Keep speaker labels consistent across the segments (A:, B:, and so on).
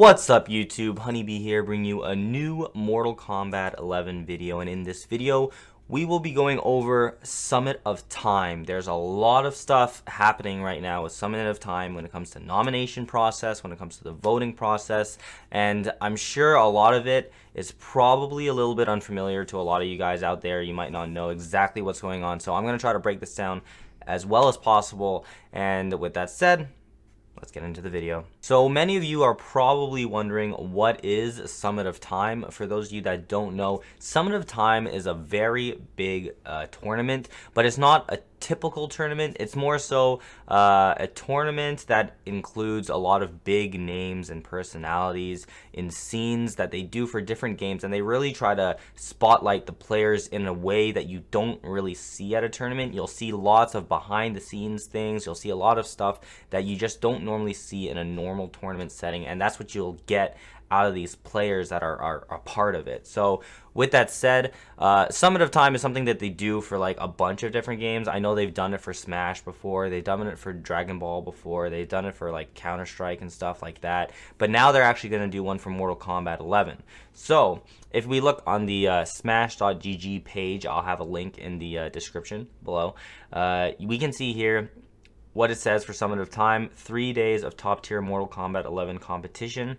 A: What's up YouTube, Honeybee here, bringing you a new Mortal Kombat 11 video, and in this video we will be going over Summit of Time. There's a lot of stuff happening right now with Summit of Time when it comes to nomination process, when it comes to the voting process, and I'm sure a lot of it is probably a little bit unfamiliar to a lot of you guys out there. You might not know exactly what's going on, so I'm going to try to break this down as well as possible, and with that said, let's get into the video. So many of you are probably wondering, what is Summit of Time? For those of you that don't know, Summit of Time is a very big tournament, but it's not a typical tournament. It's more so a tournament that includes a lot of big names and personalities in scenes that they do for different games, and they really try to spotlight the players in a way that you don't really see at a tournament. You'll see lots of behind the scenes things. You'll see a lot of stuff that you just don't normally see in a normal tournament setting, and that's what you'll get out of these players that are a part of it. So with that said, Summit of Time is something that they do for like a bunch of different games. I know they've done it for Smash before, they've done it for Dragon Ball before, they've done it for like Counter-Strike and stuff like that, but now they're actually going to do one for Mortal Kombat 11. So if we look on the smash.gg page, I'll have a link in the description below, we can see here what it says for Summit of Time: 3 days of top tier Mortal Kombat 11 competition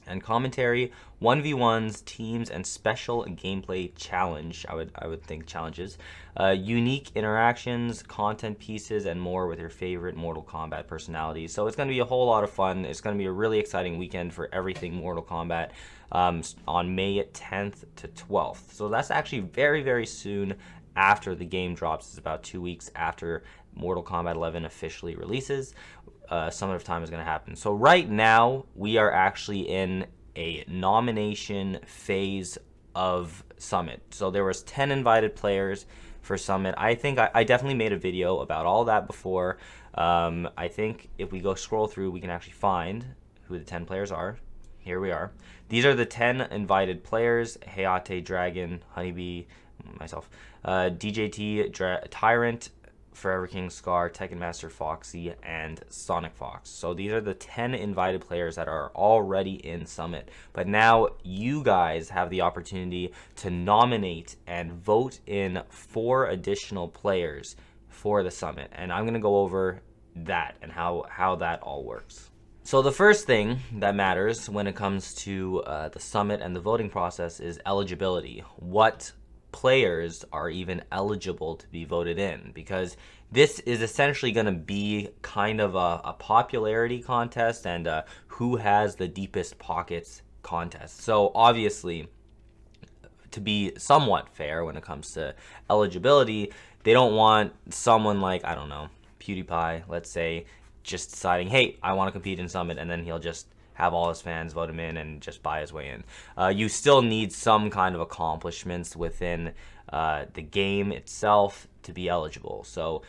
A: and commentary, 1v1s, teams, and special gameplay challenge. I would think challenges, unique interactions, content pieces, and more with your favorite Mortal Kombat personalities. So it's going to be a whole lot of fun. It's going to be a really exciting weekend for everything Mortal Kombat on May 10th to 12th. So that's actually very, very soon after the game drops. It's about 2 weeks after Mortal Kombat 11 officially releases. Summit of Time is going to happen. So right now we are actually in a nomination phase of Summit. So there was 10 invited players for Summit. I think I definitely made a video about all that before. I think if we go scroll through, we can actually find who the 10 players are. Here we are. These are the 10 invited players: Hayate Dragon, Honeybee, myself, DJT, Tyrant, Forever King Scar, Tekken Master Foxy, and Sonic Fox. So these are the 10 invited players that are already in Summit. But now you guys have the opportunity to nominate and vote in 4 additional players for the Summit. And I'm going to go over that and how that all works. So the first thing that matters when it comes to the Summit and the voting process is eligibility. What players are even eligible to be voted in, because this is essentially going to be kind of a popularity contest and who has the deepest pockets contest. So obviously, to be somewhat fair when it comes to eligibility, they don't want someone like, I don't know, PewDiePie, let's say, just deciding, hey, I want to compete in Summit, and then he'll just have all his fans vote him in and just buy his way in. You still need some kind of accomplishments within the game itself to be eligible. So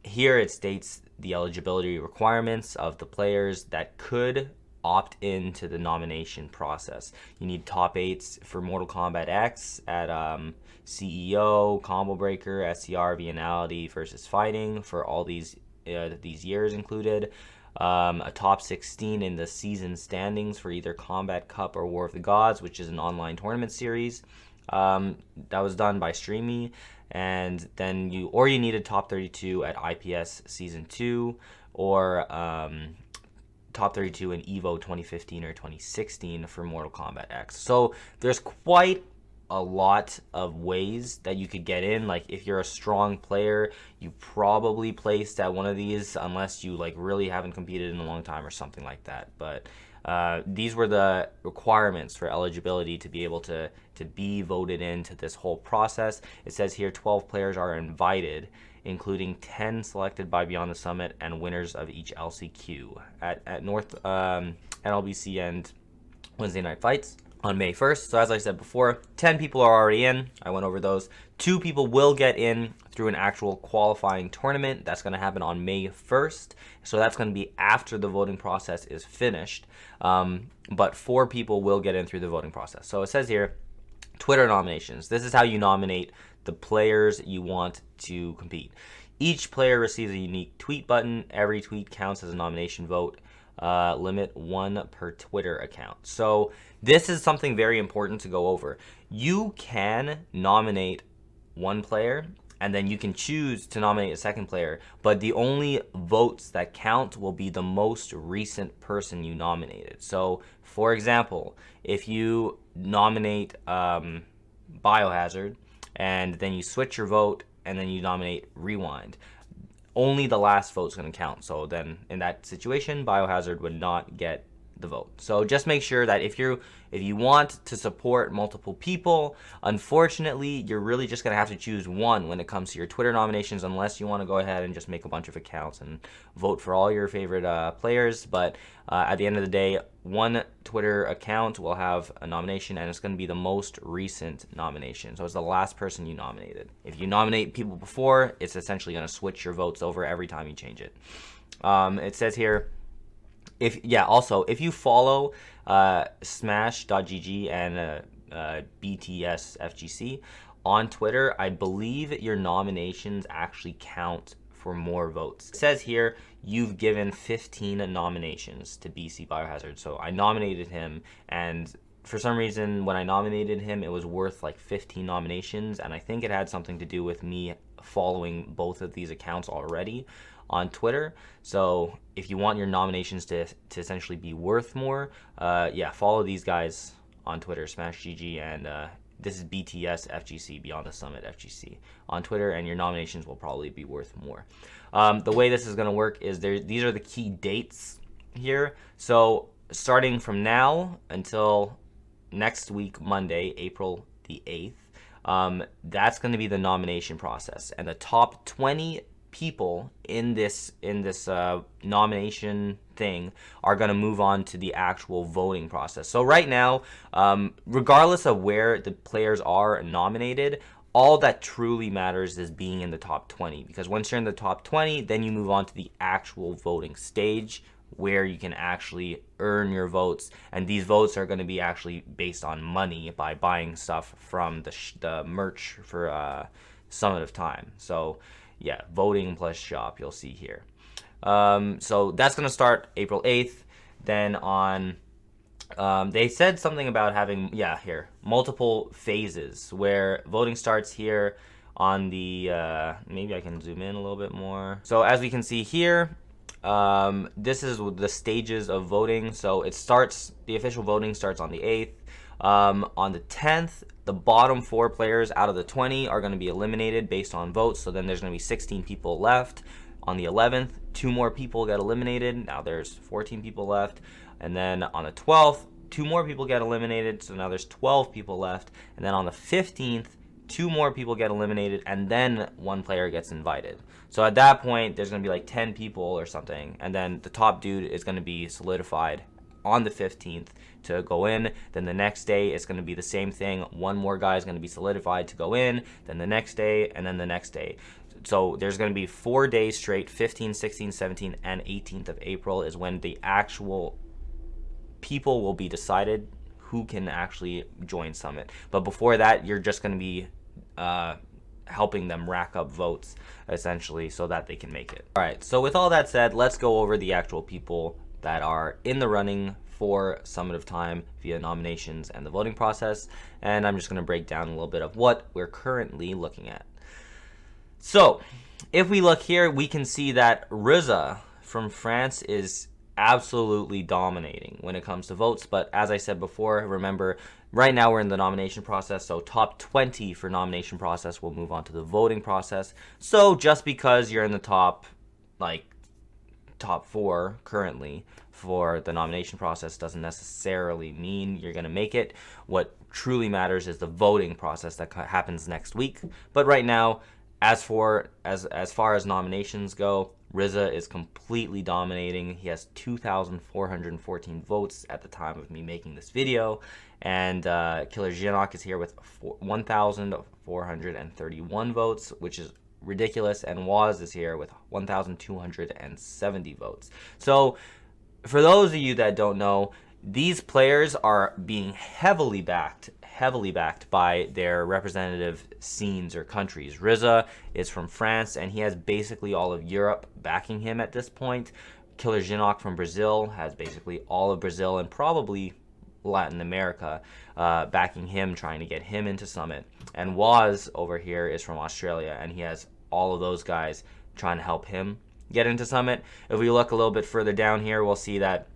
A: here it states the eligibility requirements of the players that could opt into the nomination process. You need top 8s for Mortal Kombat X at CEO, Combo Breaker, SCR, Venality versus Fighting for all these years included. A top 16 in the season standings for either Combat Cup or War of the Gods, which is an online tournament series that was done by Streamy. And then you needed top 32 at IPS season 2, or top 32 in Evo 2015 or 2016 for Mortal Kombat X. So there's quite a lot of ways that you could get in. Like, if you're a strong player, you probably placed at one of these, unless you like really haven't competed in a long time or something like that. But these were the requirements for eligibility to be able to be voted into this whole process. It says here 12 players are invited, including 10 selected by Beyond the Summit and winners of each LCQ at North NLBC and Wednesday Night Fights on May 1st. So as I said before, 10 people are already in. I went over those. 2 people will get in through an actual qualifying tournament. That's going to happen on May 1st. So that's going to be after the voting process is finished. But 4 people will get in through the voting process. So it says here, Twitter nominations. This is how you nominate the players you want to compete. Each player receives a unique tweet button. Every tweet counts as a nomination vote. limit 1 per Twitter account. So this is something very important to go over. You can nominate one player, and then you can choose to nominate a second player, but the only votes that count will be the most recent person you nominated. So, for example, if you nominate Biohazard, and then you switch your vote, and then you nominate Rewind, only the last vote's going to count. So then in that situation, Biohazard would not get the vote. So just make sure that if you want to support multiple people, unfortunately, you're really just going to have to choose one when it comes to your Twitter nominations, unless you want to go ahead and just make a bunch of accounts and vote for all your favorite players. But at the end of the day, one Twitter account will have a nomination, and it's going to be the most recent nomination. So it's the last person you nominated. If you nominate people before, it's essentially going to switch your votes over every time you change it. It says here, if you follow smash.gg and BTSFGC on Twitter, I believe your nominations actually count for more votes. It says here you've given 15 nominations to BC Biohazard. So I nominated him, and for some reason when I nominated him, it was worth like 15 nominations, and I think it had something to do with me following both of these accounts already on Twitter. So if you want your nominations to essentially be worth more, follow these guys on Twitter, SmashGG, and this is BTS FGC, Beyond the Summit FGC, on Twitter, and your nominations will probably be worth more. The way this is going to work is these are the key dates here. So starting from now until next week, Monday, April the 8th, that's going to be the nomination process, and the top 20 people in this nomination thing are going to move on to the actual voting process. So right now, regardless of where the players are nominated, all that truly matters is being in the top 20, because once you're in the top 20, then you move on to the actual voting stage, where you can actually earn your votes, and these votes are going to be actually based on money by buying stuff from the merch for Summit of Time. So yeah, voting plus shop, you'll see here. So that's going to start April 8th. Then on, they said something about having, multiple phases, where voting starts here on the, maybe I can zoom in a little bit more. So as we can see here, this is the stages of voting. So the official voting starts on the 8th. On the 10th, the bottom 4 players out of the 20 are going to be eliminated based on votes. So then there's going to be 16 people left. On the 11th, 2 more people get eliminated. Now there's 14 people left. And then on the 12th, 2 more people get eliminated. So now there's 12 people left. And then on the 15th, 2 more people get eliminated, and then 1 player gets invited. So at that point, there's going to be like 10 people or something. And then the top dude is going to be solidified on the 15th to go in. Then the next day it's going to be the same thing. 1 more guy is going to be solidified to go in, then the next day, and then the next day. So there's going to be 4 days straight. 15, 16, 17, and 18th of April is when the actual people will be decided who can actually join Summit. But before that, you're just going to be helping them rack up votes, essentially, so that they can make it. All right, so with all that said, let's go over the actual people that are in the running for Summit of Time via nominations and the voting process, and I'm just going to break down a little bit of what we're currently looking at. So if we look here, we can see that Riza from France is absolutely dominating when it comes to votes. But as I said before, remember, right now we're in the nomination process, so top 20 for nomination process will move on to the voting process. So just because you're in the top 4 currently for the nomination process doesn't necessarily mean you're going to make it. What truly matters is the voting process that happens next week. But right now, as far as nominations go, Riza is completely dominating. He has 2,414 votes at the time of me making this video, and Killer Jianok is here with 1,431 votes, which is ridiculous, and Waz is here with 1,270 votes. So for those of you that don't know, these players are being heavily backed by their representative scenes or countries. Riza is from France, and he has basically all of Europe backing him at this point. Killer Jinok from Brazil has basically all of Brazil and probably Latin America backing him, trying to get him into Summit. And Waz over here is from Australia, and he has all of those guys trying to help him get into Summit. If we look a little bit further down here, we'll see that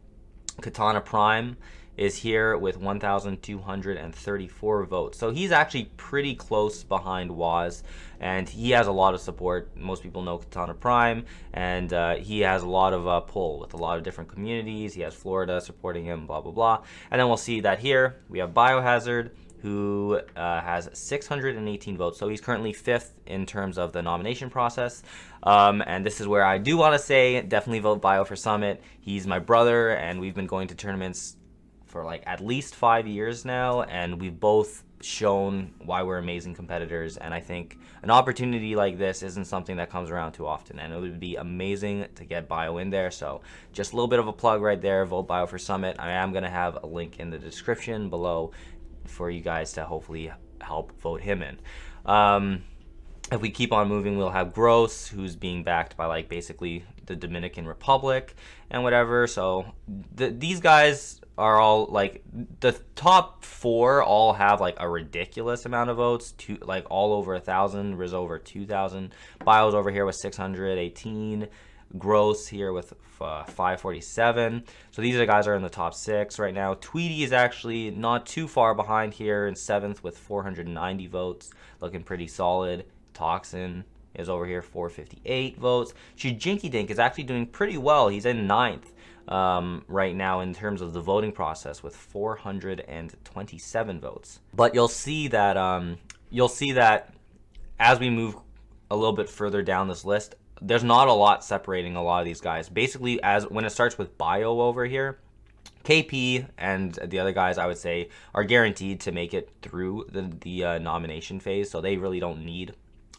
A: Katana Prime is here with 1,234 votes. So he's actually pretty close behind Waz, and he has a lot of support. Most people know Katana Prime, and he has a lot of pull with a lot of different communities. He has Florida supporting him, blah, blah, blah. And then we'll see that here we have Biohazard, who has 618 votes. So he's currently 5th in terms of the nomination process. And this is where I do want to say, definitely vote Bio for Summit. He's my brother, and we've been going to tournaments for like at least 5 years now, and we've both shown why we're amazing competitors. And I think an opportunity like this isn't something that comes around too often, and it would be amazing to get Bio in there. So just a little bit of a plug right there, vote Bio for Summit. I am going to have a link in the description below for you guys to hopefully help vote him in. If we keep on moving, we'll have Gross, who's being backed by like basically the Dominican Republic and whatever. So these guys are all like, the top 4 all have like a ridiculous amount of votes, like all over 1,000. Riz over 2,000. Bio's over here with 618. Gross here with 547. So these are the guys that are in the top 6 right now. Tweety is actually not too far behind here in 7th with 490 votes, looking pretty solid. Toxin is over here, 458 votes. Jinky Dink is actually doing pretty well. He's in 9th right now in terms of the voting process with 427 votes. But you'll see that as we move a little bit further down this list, there's not a lot separating a lot of these guys. Basically, as when it starts with Bio over here, KP and the other guys, I would say, are guaranteed to make it through the nomination phase, so they really don't need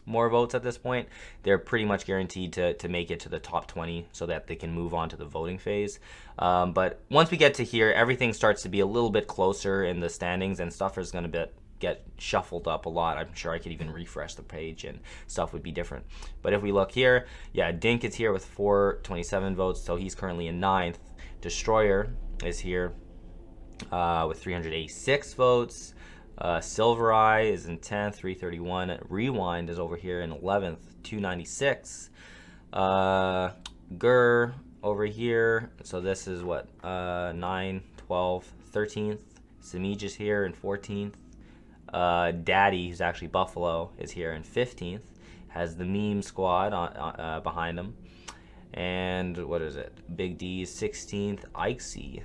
A: more votes at this point. They're pretty much guaranteed to make it to the top 20 so that they can move on to the voting phase. But once we get to here, everything starts to be a little bit closer in the standings, and stuff is going to get shuffled up a lot. I'm sure I could even refresh the page and stuff would be different. But if we look here, yeah, Dink is here with 427 votes, so he's currently in 9th. Destroyer is here with 386 votes. Silver Eye is in 10th, 331. Rewind is over here in 11th, 296. Gur over here, so this is what, 9, 12, 13th. Samij is here in 14th. Daddy, who's actually Buffalo, is here in 15th. Has the meme squad behind him. And what is it? Big D is 16th. Ikesy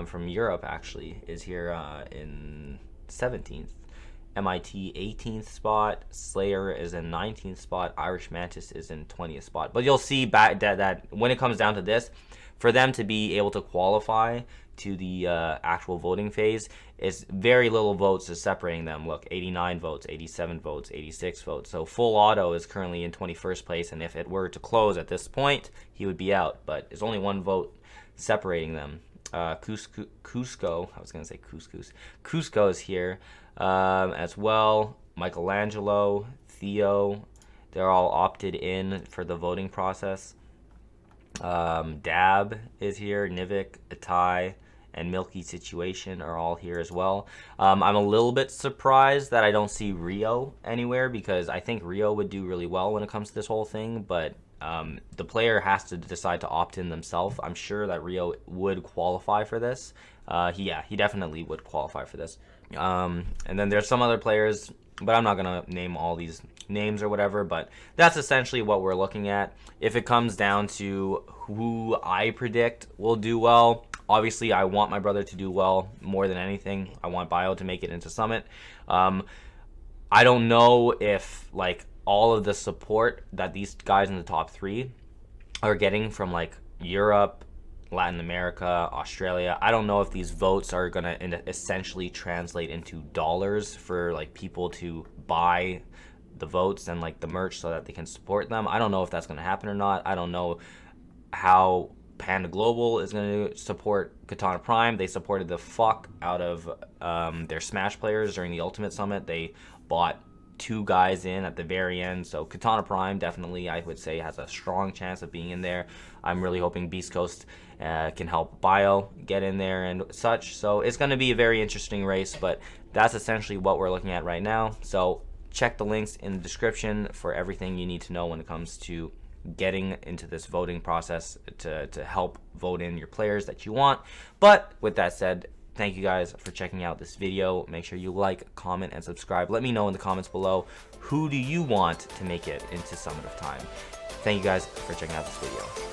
A: from Europe actually is here in 17th. MIT 18th spot. Slayer is in 19th spot. Irish Mantis is in 20th spot. But you'll see back that when it comes down to this, for them to be able to qualify to the actual voting phase, is very little votes is separating them. Look, 89 votes, 87 votes, 86 votes. So Full Auto is currently in 21st place, and if it were to close at this point, he would be out. But there's only 1 vote separating them. Cusco, I was going to say Couscous. Cusco is here as well. Michelangelo, Theo, they're all opted in for the voting process. Dab is here. Nivik, Atai, and Milky Situation are all here as well. I'm a little bit surprised that I don't see Rio anywhere, because I think Rio would do really well when it comes to this whole thing, but the player has to decide to opt in themselves. I'm sure that Rio would qualify for this. He definitely would qualify for this. And then there's some other players, but I'm not going to name all these names or whatever, but that's essentially what we're looking at. If it comes down to who I predict will do well, obviously I want my brother to do well more than anything. I want Bio to make it into Summit. I don't know if like all of the support that these guys in the top 3 are getting from like Europe, Latin America, Australia. I don't know if these votes are going to essentially translate into dollars for like people to buy the votes and like the merch so that they can support them. I don't know if that's going to happen or not. I don't know how Panda Global is going to support Katana Prime. They supported the fuck out of their Smash players during the Ultimate Summit. They bought 2 guys in at the very end. So Katana Prime definitely, I would say, has a strong chance of being in there. I'm really hoping Beast Coast can help Bio get in there and such. So it's going to be a very interesting race, but that's essentially what we're looking at right now. So check the links in the description for everything you need to know when it comes to getting into this voting process to help vote in your players that you want. But with that said, thank you guys for checking out this video. Make sure you like, comment, and subscribe. Let me know in the comments below, who do you want to make it into Summit of Time? Thank you guys for checking out this video.